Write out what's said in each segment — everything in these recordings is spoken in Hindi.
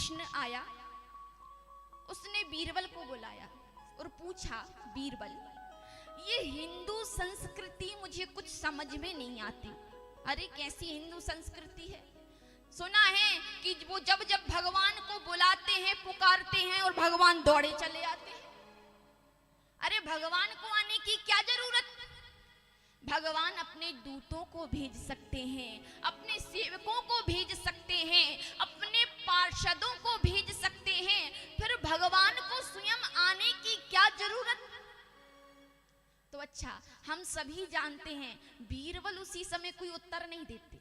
कृष्ण आया, उसने बीरबल को बुलाया और पूछा, बीरबल ये हिंदू संस्कृति मुझे कुछ समझ में नहीं आती। अरे कैसी हिंदू संस्कृति है? सुना है कि वो जब जब भगवान को बुलाते हैं, पुकारते हैं और भगवान दौड़े चले आते हैं। अरे भगवान को आने की क्या जरूरत? भगवान अपने दूतों को भेज सकते हैं, अपने सेवकों को भेज सकते हैं, अपने पार्षदों को भेज सकते हैं, फिर भगवान को स्वयं आने की क्या जरूरत? तो अच्छा, हम सभी जानते हैं बीरबल उसी समय कोई उत्तर नहीं देते।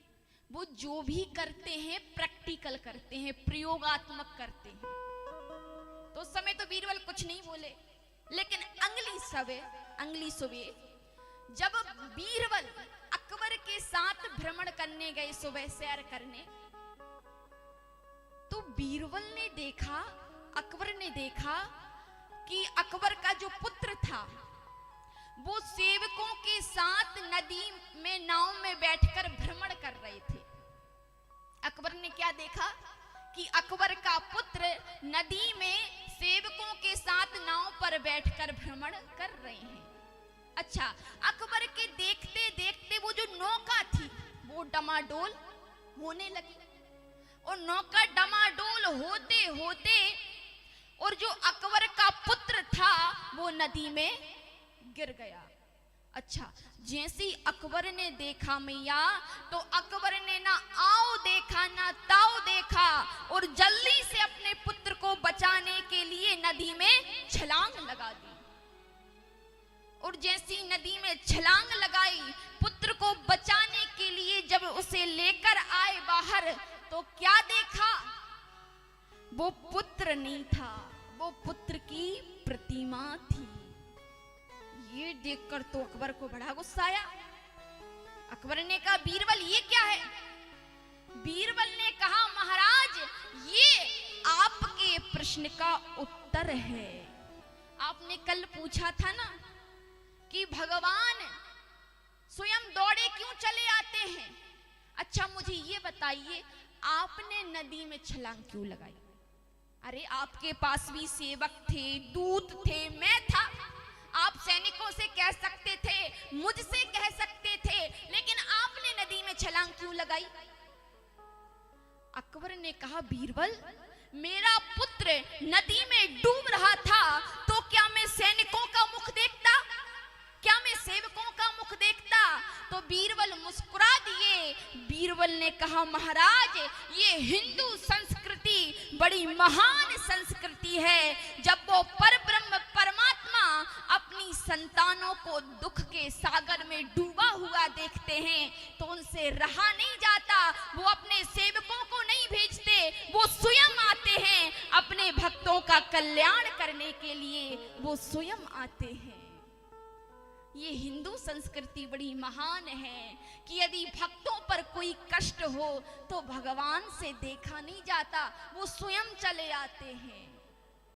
वो जो भी करते हैं प्रैक्टिकल करते हैं, प्रयोगात्मक करते हैं। तो उस समय तो बीरबल कुछ नहीं बोले, लेकिन अगली सुबह जब बीरबल अकबर के साथ भ्रमण करने गए, सुबह सैर करने, तो बीरबल ने देखा, अकबर ने देखा कि अकबर का जो पुत्र था वो सेवकों के साथ नदी में नाव में बैठकर भ्रमण कर रहे थे। अकबर ने क्या देखा कि अकबर का पुत्र नदी में सेवकों के साथ नाव पर बैठकर भ्रमण कर रहे हैं। अच्छा, अकबर के देखते देखते वो जो नौका थी वो डमाडोल होने लगी, और नौका डमाडोल होते होते और जो अकबर का पुत्र था वो नदी में गिर गया। अच्छा, जैसे ही अकबर ने देखा मैया, तो अकबर ने ना आओ देखा ना ताओ देखा, और जल्दी से अपने पुत्र को बचाने के लिए नदी में छलांग लगा दी। और जैसी नदी में छलांग लगाई, पुत्र को बचाने के लिए जब उसे लेकर आए बाहर, तो क्या देखा? वो पुत्र नहीं था, वो पुत्र की प्रतिमा थी। ये देखकर तो अकबर को बड़ा गुस्सा आया। अकबर ने कहा, बीरबल ये क्या है? बीरबल ने कहा, महाराज ये आपके प्रश्न का उत्तर है। आपने कल पूछा था ना कि भगवान स्वयं दौड़े क्यों चले आते हैं। अच्छा, मुझे ये बताइए, आपने नदी में छलांग क्यों लगाई? अरे आपके पास भी सेवक थे, दूत थे, मैं था। आप सैनिकों से कह सकते थे, मुझसे कह सकते थे, लेकिन आपने नदी में छलांग क्यों लगाई? अकबर ने कहा, बीरबल मेरा पुत्र नदी में डूब रहा था, तो क्या मैं सैनिकों का मुख देखता? क्या मैं सेवकों का मुख देखता? तो बीरबल मुस्कुरा दिए। बीरबल ने कहा, महाराज ये हिंदू संस्कृति बड़ी महान संस्कृति है। जब वो परब्रह्म परमात्मा अपनी संतानों को दुख के सागर में डूबा हुआ देखते हैं तो उनसे रहा नहीं जाता। वो अपने सेवकों को नहीं भेजते, वो स्वयं आते हैं अपने भक्तों का कल्याण करने के लिए, वो स्वयं आते हैं। ये हिंदू संस्कृति बड़ी महान है कि यदि भक्तों पर कोई कष्ट हो तो भगवान से देखा नहीं जाता, वो स्वयं चले आते हैं।